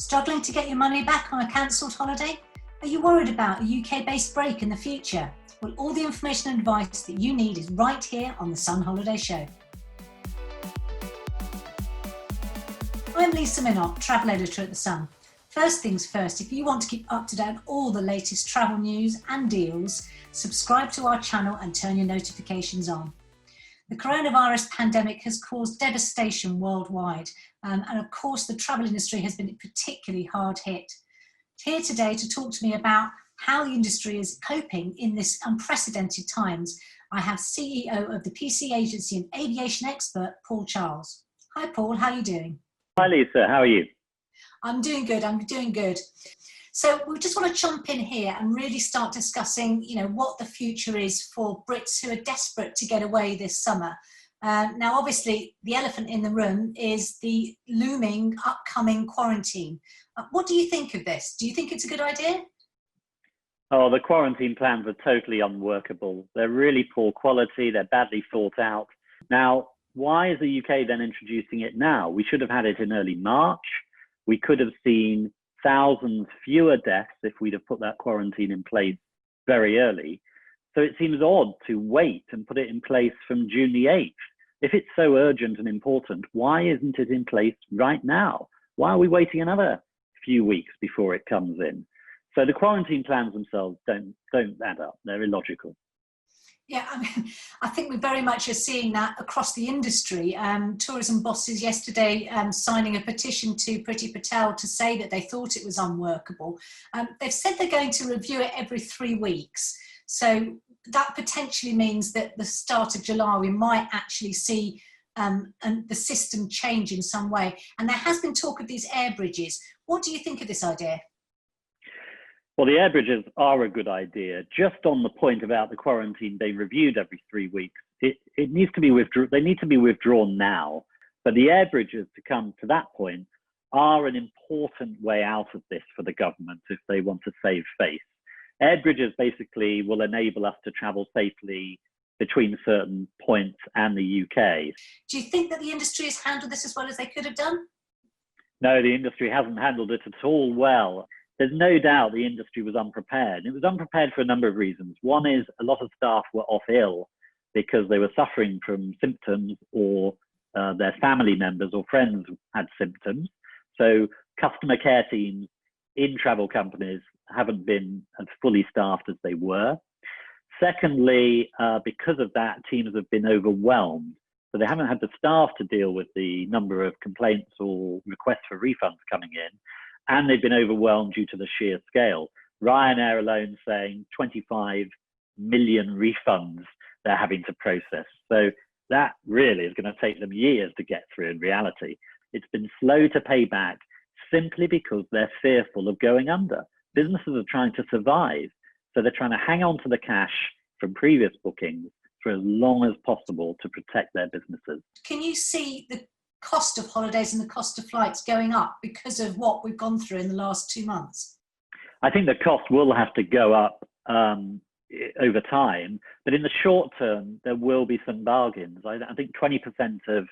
Struggling to get your money back on a cancelled holiday? Are you worried about a UK-based break in the future? Well, all the information and advice that you need is right here on the Sun Holiday Show. I'm Lisa Minot, Travel Editor at the Sun. First things first, if you want to keep up to date on all the latest travel news and deals, subscribe to our channel and turn your notifications on. The coronavirus pandemic has caused devastation worldwide, and of course the travel industry has been particularly hard hit. Here today to talk to me about how the industry is coping in this unprecedented times, I have CEO of the PC agency and aviation expert, Paul Charles. Hi Paul, how are you doing? Hi Lisa, how are you? I'm doing good. So we just want to jump in here and really start discussing, what the future is for Brits who are desperate to get away this summer. Now, obviously, the elephant in the room is the looming upcoming quarantine. What do you think of this? Do you think it's a good idea? Oh, the quarantine plans are totally unworkable. They're really poor quality. They're badly thought out. Now, why is the UK then introducing it now? We should have had it in early March. We could have seen thousands fewer deaths if we'd have put that quarantine in place very early. So it seems odd to wait and put it in place from June the 8th. If it's so urgent and important, why isn't it in place right now? Why are we waiting another few weeks before it comes in? So the quarantine plans themselves don't add up. They're illogical. Yeah, I think we very much are seeing that across the industry. Tourism bosses yesterday signing a petition to Priti Patel to say that they thought it was unworkable. They've said they're going to review it every 3 weeks. So that potentially means that the start of July, we might actually see the system change in some way. And there has been talk of these air bridges. What do you think of this idea? Well, the air bridges are a good idea. Just on the point about the quarantine being reviewed every 3 weeks, it needs to be withdrawn. They need to be withdrawn now. But the air bridges, to come to that point, are an important way out of this for the government if they want to save face. Air bridges basically will enable us to travel safely between certain points and the UK. Do you think that the industry has handled this as well as they could have done? No, the industry hasn't handled it at all well. There's no doubt the industry was unprepared. It was unprepared for a number of reasons. One is a lot of staff were off ill because they were suffering from symptoms, or their family members or friends had symptoms. So customer care teams in travel companies haven't been as fully staffed as they were. Secondly, because of that, teams have been overwhelmed. So they haven't had the staff to deal with the number of complaints or requests for refunds coming in. And they've been overwhelmed due to the sheer scale. Ryanair alone saying 25 million refunds they're having to process. So that really is going to take them years to get through in reality. It's been slow to pay back simply because they're fearful of going under. Businesses are trying to survive. So they're trying to hang on to the cash from previous bookings for as long as possible to protect their businesses. Can you see the cost of holidays and the cost of flights going up because of what we've gone through in the last 2 months? I think the cost will have to go up over time, but in the short term, there will be some bargains. I think 20% of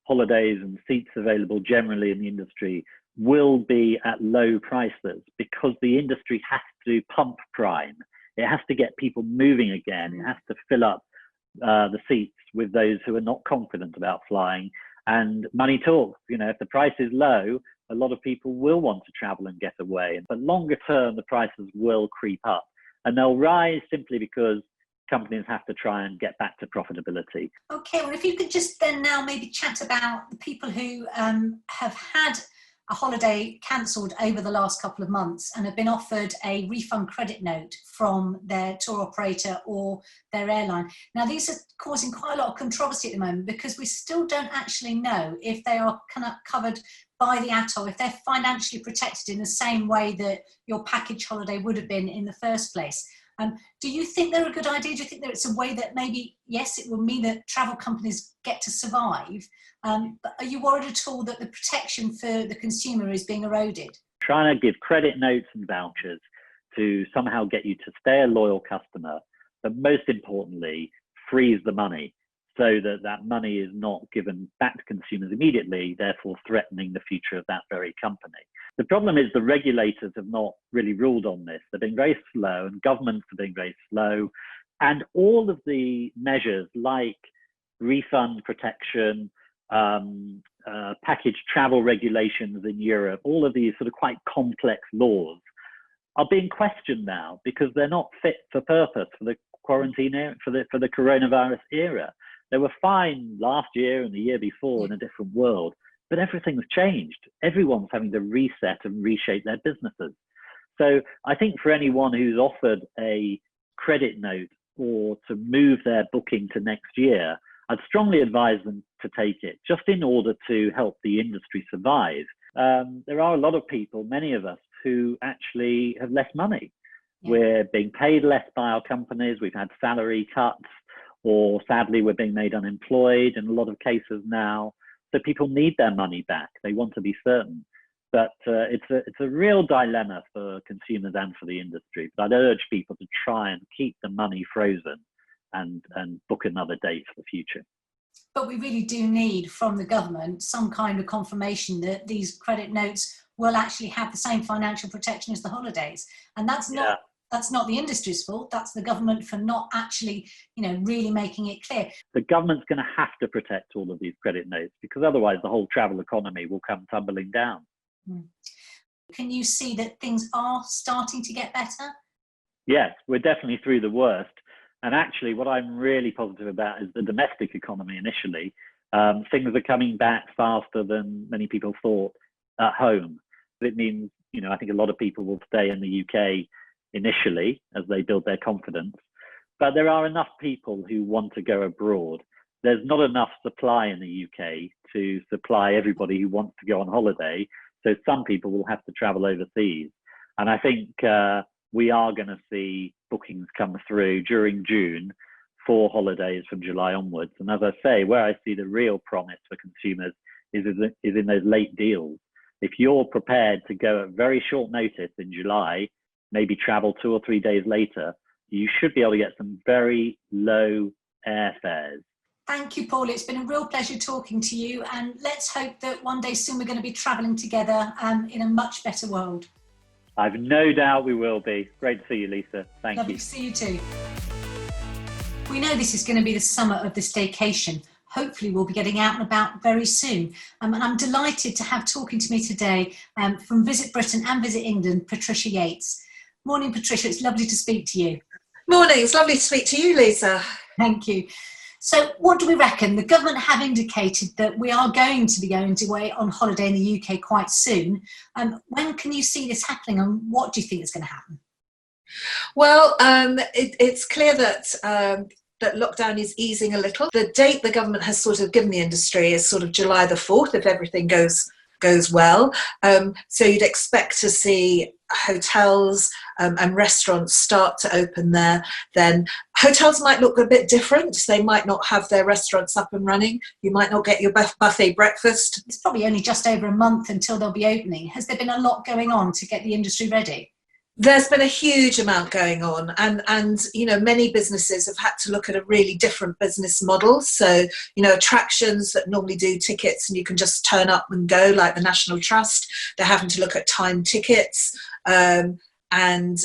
holidays and seats available generally in the industry will be at low prices because the industry has to pump prime. It has to get people moving again. It has to fill up the seats with those who are not confident about flying. And money talks. If the price is low, a lot of people will want to travel and get away. But longer term, the prices will creep up. And they'll rise simply because companies have to try and get back to profitability. Okay, well, if you could just then now maybe chat about the people who have had a holiday cancelled over the last couple of months and have been offered a refund credit note from their tour operator or their airline. Now, these are causing quite a lot of controversy at the moment because we still don't actually know if they are kind of covered by the ATOL, if they're financially protected in the same way that your package holiday would have been in the first place. Do you think they're a good idea? Do you think that it's a way that maybe, yes, it will mean that travel companies get to survive, but are you worried at all that the protection for the consumer is being eroded? Trying to give credit notes and vouchers to somehow get you to stay a loyal customer, but most importantly, freeze the money so that that money is not given back to consumers immediately, therefore threatening the future of that very company. The problem is the regulators have not really ruled on this. They've been very slow, and governments have been very slow. And all of the measures like refund protection, package travel regulations in Europe, all of these sort of quite complex laws are being questioned now because they're not fit for purpose for the quarantine era, for the coronavirus era. They were fine last year and the year before in a different world, but everything's changed. Everyone's having to reset and reshape their businesses. So I think for anyone who's offered a credit note or to move their booking to next year, I'd strongly advise them to take it, just in order to help the industry survive. There are a lot of people, many of us, who actually have less money. Yeah. We're being paid less by our companies. We've had salary cuts, or sadly, we're being made unemployed in a lot of cases now. So people need their money back. They want to be certain. But it's a real dilemma for consumers and for the industry. But I'd urge people to try and keep the money frozen and book another date for the future. But we really do need from the government some kind of confirmation that these credit notes will actually have the same financial protection as the holidays. And that's not the industry's fault. That's the government for not actually, really making it clear. The government's going to have to protect all of these credit notes, because otherwise the whole travel economy will come tumbling down. Can you see that things are starting to get better? Yes, we're definitely through the worst. And actually, what I'm really positive about is the domestic economy initially. Things are coming back faster than many people thought at home. It means, I think a lot of people will stay in the UK initially as they build their confidence. But there are enough people who want to go abroad. There's not enough supply in the UK to supply everybody who wants to go on holiday. So some people will have to travel overseas. And I think we are going to see bookings come through during June for holidays from July onwards. And as I say, where I see the real promise for consumers is in those late deals. If you're prepared to go at very short notice in July, maybe travel 2 or 3 days later, you should be able to get some very low airfares. Thank you, Paul. It's been a real pleasure talking to you. And let's hope that one day soon we're going to be travelling together in a much better world. I've no doubt we will be. Great to see you, Lisa. Thank you. Lovely to see you too. We know this is going to be the summer of the staycation. Hopefully we'll be getting out and about very soon. And I'm delighted to have talking to me today from Visit Britain and Visit England, Patricia Yates. Morning, Patricia. It's lovely to speak to you. Morning. It's lovely to speak to you, Lisa. Thank you. So what do we reckon? The government have indicated that we are going to be going away on holiday in the UK quite soon. When can you see this happening, and what do you think is going to happen? Well, it's clear that that lockdown is easing a little. The date the government has sort of given the industry is sort of July the 4th, if everything goes well. So you'd expect to see hotels and restaurants start to open there. Then hotels might look a bit different. They might not have their restaurants up and running. You might not get your buffet breakfast. It's probably only just over a month until they'll be opening. Has there been a lot going on to get the industry ready? There's been a huge amount going on, and many businesses have had to look at a really different business model. So attractions that normally do tickets and you can just turn up and go, like the National Trust, they're having to look at time tickets. And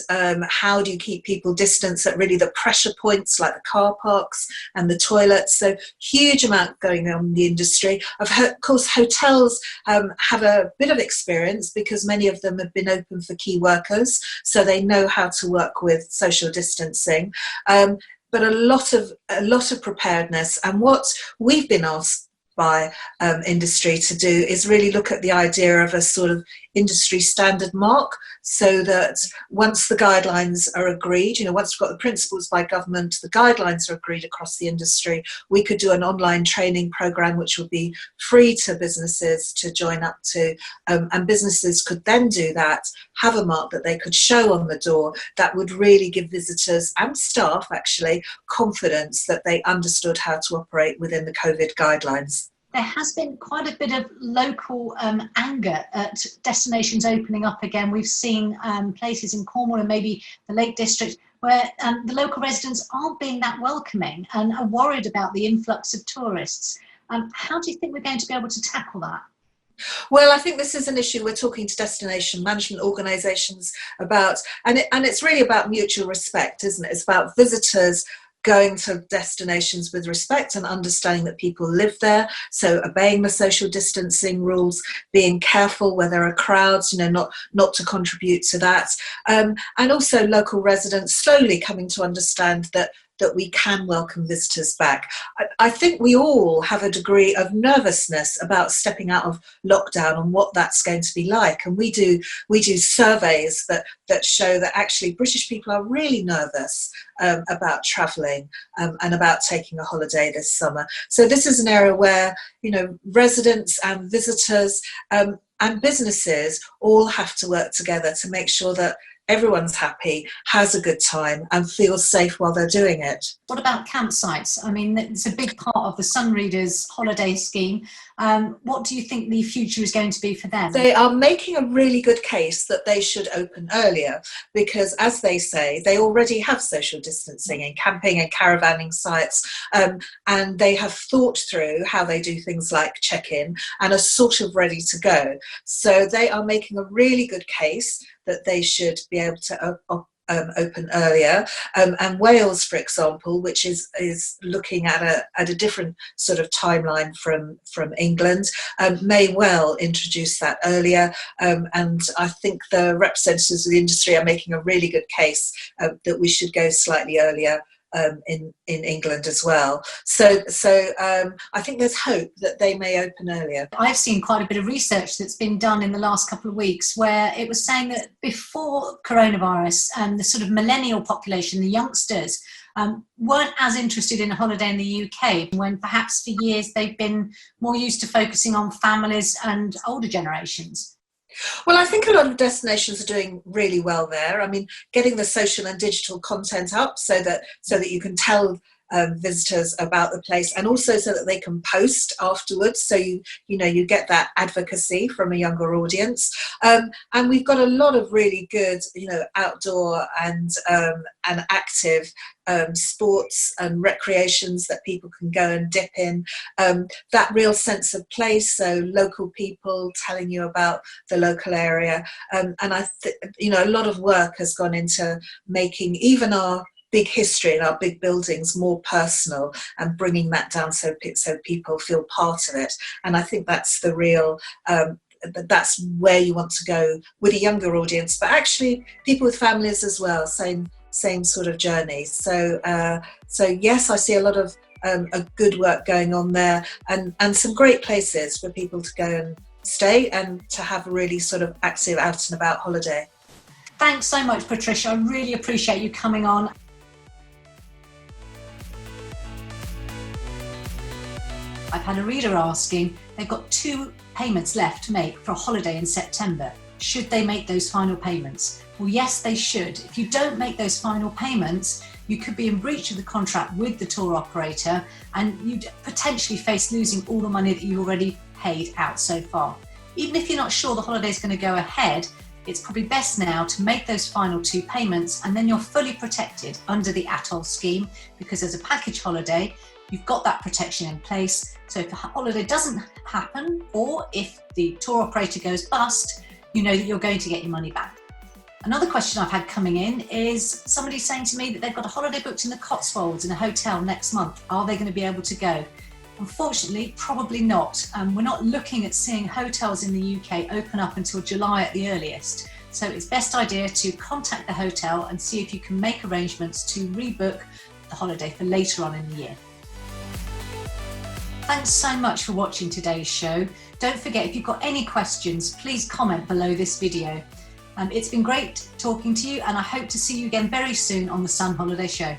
how do you keep people distanced at really the pressure points like the car parks and the toilets? So huge amount going on in the industry. Of course, hotels have a bit of experience because many of them have been open for key workers, so they know how to work with social distancing. But a lot of preparedness, and what we've been asked by industry to do is really look at the idea of a sort of industry standard mark, so that once the guidelines are agreed, once we've got the principles by government, the guidelines are agreed across the industry, we could do an online training program which would be free to businesses to join up to, and businesses could then do that, have a mark that they could show on the door that would really give visitors and staff actually confidence that they understood how to operate within the COVID guidelines. There has been quite a bit of local anger at destinations opening up again. We've seen places in Cornwall and maybe the Lake District where the local residents aren't being that welcoming and are worried about the influx of tourists. How do you think we're going to be able to tackle that? Well, I think this is an issue we're talking to destination management organisations about, and it's really about mutual respect, isn't it? It's about visitors going to destinations with respect and understanding that people live there, so obeying the social distancing rules, being careful where there are crowds, not to contribute to that, and also local residents slowly coming to understand that we can welcome visitors back. I think we all have a degree of nervousness about stepping out of lockdown and what that's going to be like. And we do surveys that show that actually British people are really nervous about travelling and about taking a holiday this summer. So this is an area where, residents and visitors and businesses all have to work together to make sure that everyone's happy, has a good time, and feels safe while they're doing it. What about campsites? I mean, it's a big part of the Sunreaders holiday scheme. What do you think the future is going to be for them? They are making a really good case that they should open earlier because, as they say, they already have social distancing and camping and caravanning sites, and they have thought through how they do things like check-in and are sort of ready to go. So they are making a really good case that they should be able to open earlier, and Wales, for example, which is looking at a different sort of timeline from England, may well introduce that earlier, and I think the representatives of the industry are making a really good case that we should go slightly earlier in England as well. So I think there's hope that they may open earlier. I've seen quite a bit of research that's been done in the last couple of weeks where it was saying that before coronavirus, the sort of millennial population, the youngsters, weren't as interested in a holiday in the UK, when perhaps for years they've been more used to focusing on families and older generations. Well, I think a lot of destinations are doing really well there. I mean, getting the social and digital content up so that you can tell visitors about the place, and also so that they can post afterwards, so you get that advocacy from a younger audience, and we've got a lot of really good outdoor and active sports and recreations that people can go and dip in, that real sense of place, so local people telling you about the local area, and I think a lot of work has gone into making even our big history and our big buildings more personal and bringing that down so people feel part of it. And I think that's the real that's where you want to go with a younger audience, but actually people with families as well, same sort of journey. So yes, I see a lot of a good work going on there, and some great places for people to go and stay and to have a really sort of active out and about holiday. Thanks so much, Patricia. I really appreciate you coming on. I've had a reader asking, they've got 2 payments left to make for a holiday in September. Should they make those final payments? Well, yes, they should. If you don't make those final payments, you could be in breach of the contract with the tour operator, and you'd potentially face losing all the money that you already paid out so far. Even if you're not sure the holiday is going to go ahead, it's probably best now to make those final 2 payments, and then you're fully protected under the Atoll scheme, because as a package holiday, you've got that protection in place. So if the holiday doesn't happen, or if the tour operator goes bust, you know that you're going to get your money back. Another question I've had coming in is somebody saying to me that they've got a holiday booked in the Cotswolds in a hotel next month. Are they going to be able to go? Unfortunately, probably not. We're not looking at seeing hotels in the UK open up until July at the earliest. So it's best idea to contact the hotel and see if you can make arrangements to rebook the holiday for later on in the year. Thanks so much for watching today's show. Don't forget, if you've got any questions, please comment below this video. It's been great talking to you, and I hope to see you again very soon on the Sun Holiday Show.